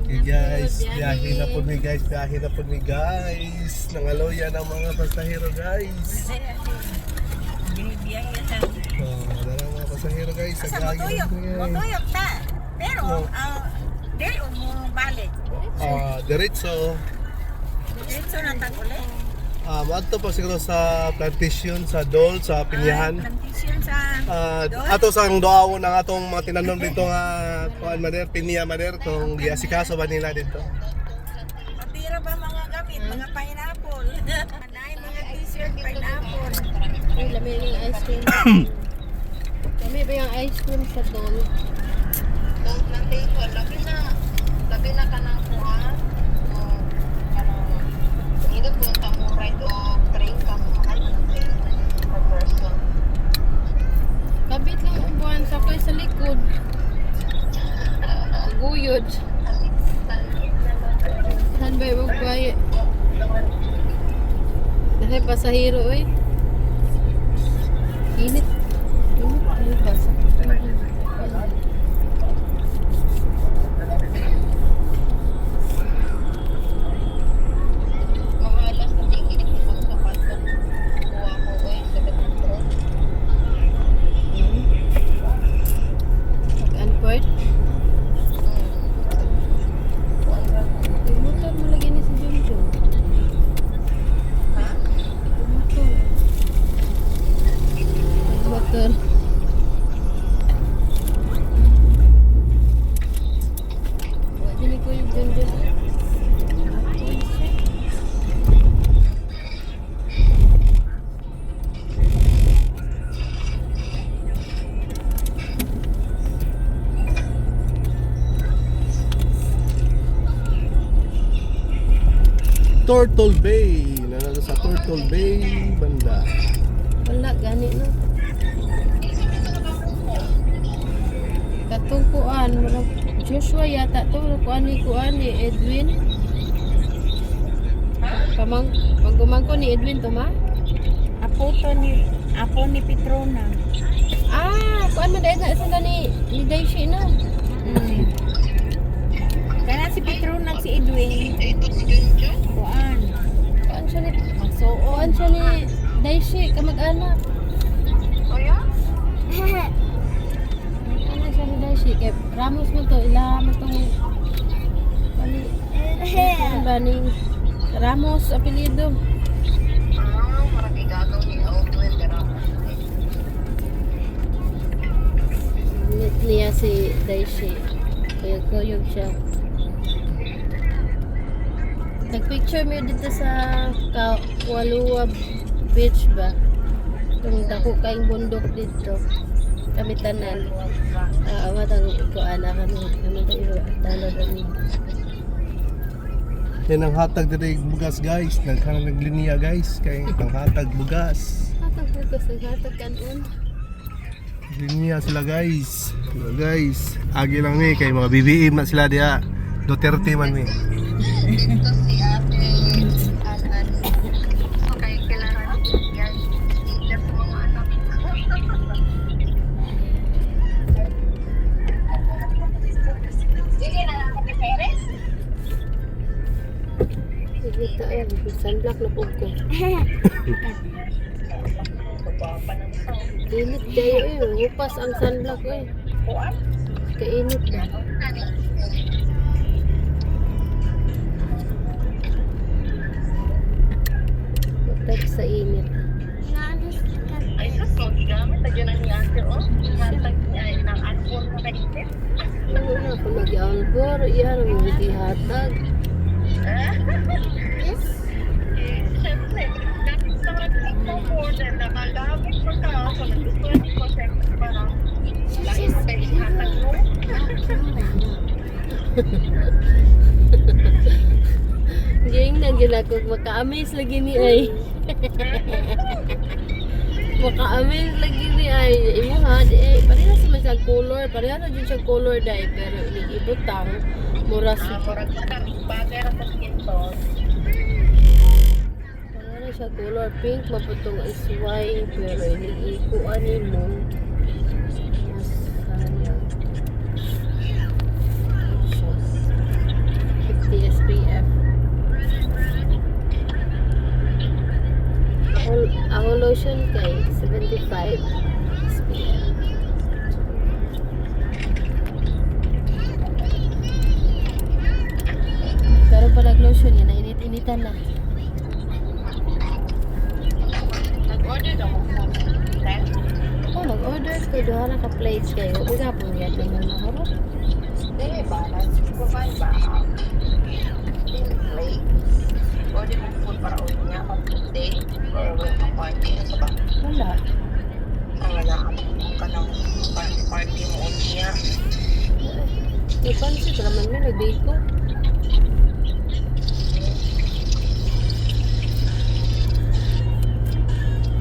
Okay guys, biyahe na po ni guys, biyahe na po ni guys. Nangaloya ng mga pasahero guys. Biyahe sa. Dala mga pasahero guys. Asa motuyok ta. Pero dili mo balik. Diretso. Diretso na tag uli. Maadto pa siguro sa plantation, sa Dol, sa Pinyahan. Plantation sa Ato sang doaw ng atong mga tinanom dito nga kuan mader, Pinya mader kung giasikaso ba nila dito. Matira ba mga gamit, mga pineapple. Anay mga t-shirt pineapple. Uy, lami yung ice cream. Lami ba yung ice cream sa Dol? Dol plantation, labi na ka ng kuhan. Hindi po yung tamuray o train ka mahal na per person. Kabit lang ang buwan sa ko'y sa likod. Guyod. Saan ba yung magbayad? Dahil pasahero eh. Init. Init ba sa Mahalas na tingin ito sa pasok. Kuha ko eh, sa Betantron. Mag-unport? Yung motor mo lagi ni si Junjun. Ha? Yung motor. Yung motor. Wala din ko yung Junjun. Turtle Bay. Nanalo sa Turtle Bay banda. Wala, gani no. Katong kuan, murag Joshua yata to, kuan ni Edwin. Pagumang ko ni Edwin to ma? Apo ni Petrona. Kuan man dahil sa ni Daisy no. Kana si Petrona si Edwin. Ito si Junjun. Kuan. Kuan siya ni Magsuon. Kuan siya ni Daisy, kamag-anak. O yan? Ano siya ni Daisy? Kaya Ramos mo to, ilaham mo tong ano ba ni Ramos, apelido. Marami gagaw ni Owen, pero Niya si Daisy. Kuyog siya. Nag-picture mo dito sa Walua Beach ba? Itong dako kaing bundok dito. Kami tanan. Matang ko ana kami tayo talo dali. Yan ang hatag diri bugas guys. Naglinya guys kay ang hatag bugas. Hatag bukas hatag kanon. Linya sila guys. Guys, agi lang ni kay mga BBM na sila diha. Duterte man ni. dito si ate Anan. Okay, kailangan yan. Ilap mo mga anak. Sige na, Ate Perez. Sige tayo, sunblock na po ko. Papa ng sound. Init kayo eh, upas ang sunblock eh. Kuwan? Kainit ba? Matag sa init. Ay, sus, magigamit. Lagyan na ni ate, oh. Ihatag niya ay ng alcohol na kainit. Ano na ako mag-albor, yan ang magihatag. Yes. Siyempre, gamit sa mga mo more than nakagamit mo ka. So, nagustuhan ko, siyempre, parang lagi mo kayo ihatag mo. Gayong na yun ako, maka-amaze lagi ni ay. Maka-amaze lagi ni ay. Imo ha, di ay, parehas naman siyang color, parehas na din siyang color dahil, pero ibutang, muras. Murag bagay na sa skin tone. Parehas na siya color pink, maputong is white, pero ikuan mo. Mas sayang. nag-lotion kay 75 SPF. Karon pa nag-lotion yan, nainit-initan na. Nag-order daw ko food. Then, Oh, nag-order ko doon na ka-plates kayo. Uga po yan na muna haro. hindi ba? Nag-provide ba? Plate. Order mo food para uwi niya. Day. Or welcome party. Ano ba? Wala. Ang alam ka ng party mo uwi niya. Ipansit naman mo, nag-bake ko.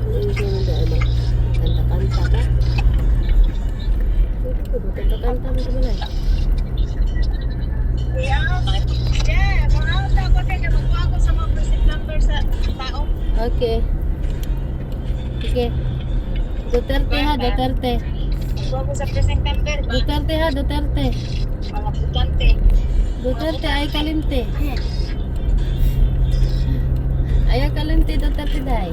Ano yung ganun dahil ba? Kanta-kanta ka? Pwede ko ba? Kanta-kanta mo tumalay. Yeah, mahal na ako. Kaya magkuha ako sa mga present number sa tao. Okay. Sige. Duterte ha, Duterte. Magkuha ako sa present number. Duterte ha, Duterte. Mga putante. Duterte ay kalimte. Ayaw kalimte, Duterte dahi.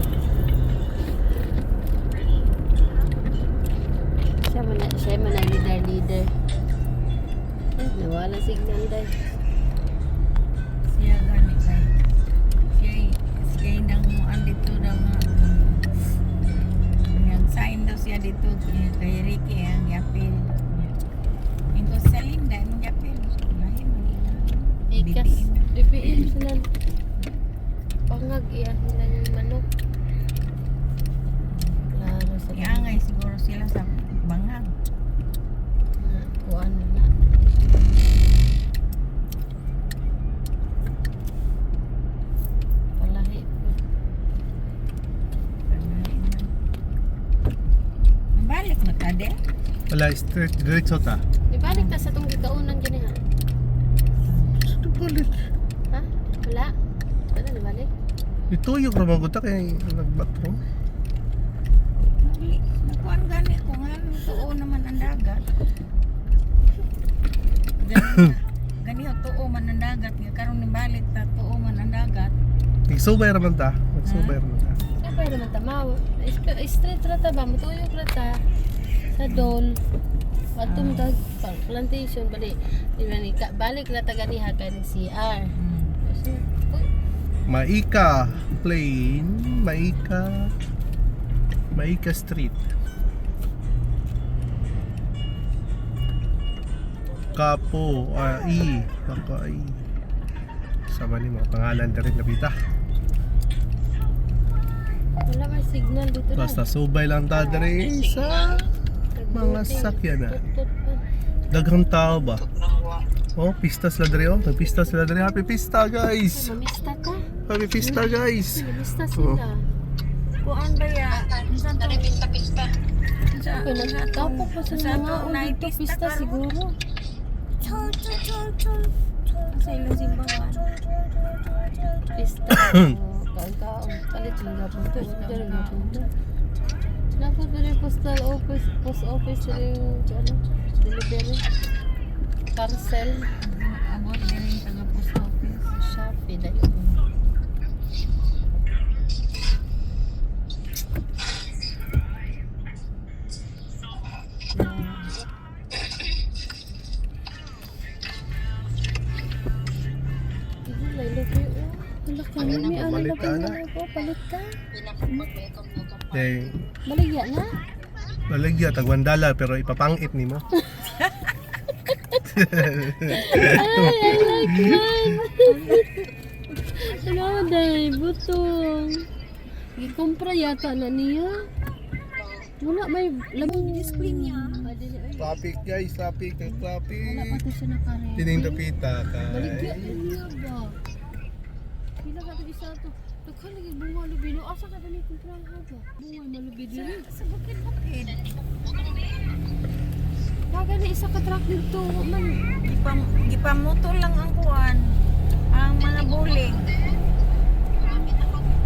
Siya man ang leader. Nawala signal dahi. Siya gani kay. Siya indang mo andito daw nga. Yang sign daw siya dito kay Ricky ang yapil. Ingko sa Linda ang yapil. Lahi man ina. Ikas. BPM sila. Pangag iya nila yung manok. Klaro sa Iangay siguro sila sa bangag. kuan na. Palahi po. Balik na ka de. Wala, straight, diretso ta. Ibalik ta sa itong gikaunan gini ha. Ito balik. Ha? Wala? Wala na balik? Ito yung ramagot kay nagbatro. Nakuan gani ko nga tuo naman ang dagat. Gani ho tuo man ang dagat nga karon ni balik ta tuo man ang dagat. Nagsubay raman ta. Nagsubay raman ta. Siyempre naman tamaw. Straight rata ba? Matuyok rata. Sa dol. Atum tag plantation balik. Balik na taga ni ha kay CR. Kasi, uy, Maika Plain, Maika Street. Kapo Ai, sama ni mga pangalan din nabita. wala may signal dito na. Basta subay lang ta diri sa mga sakyan na. Tut-tut pa. Daghang tao ba? Oh, pista sila diri oh. Nagpista sila diri. Happy pista guys. Mamista ka? Happy pista guys. Mamista sila. Kuan ba ya? Unsan to? Pista-pista. Sa Okay, nagtapo pa sa Sa mga to, dito pista karon. siguro. Sa ilang simbahan. Pista. Kaon-kaon. Kalit yung gapon to. Pero gapon to. Napos na rin postal office. Post office na rin yung ano, delivery. Parcel. Abot din yung taga post office. Shopee na yun. Palit ka na, may ano Palit ka na na. ko, palit ka. Eh, Baligya na. balagya tag $1 pero ipapangit nimo. Ay, I like man. Ano day, butong. Gikumpra yata na niya. Wala may lamang display niya. Traffic guys, traffic. Wala pa to siya nakarete. Tining tapita Baligya kay. na niya ba? Pila ka to isa to. Nagkalagay bunga lubino. Asa ka dali kumprahan ha ba? Bunga malubino. Sa bukid-bukid. Kaga na isa ka truck dito. Man. Gipamoto lang ang kuan. Ang mga buling.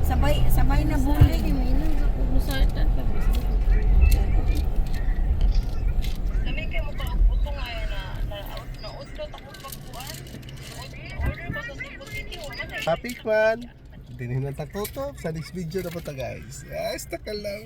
Sabay na buling. May nang ako musartan pa. Kami kayo mo ba puto nga na udlot ako pagkuan. Order ko sa Cebu City. Wala na. Traffic man. Dinin ng taktotop. Sa next video na po ta guys. Yes, takal lang.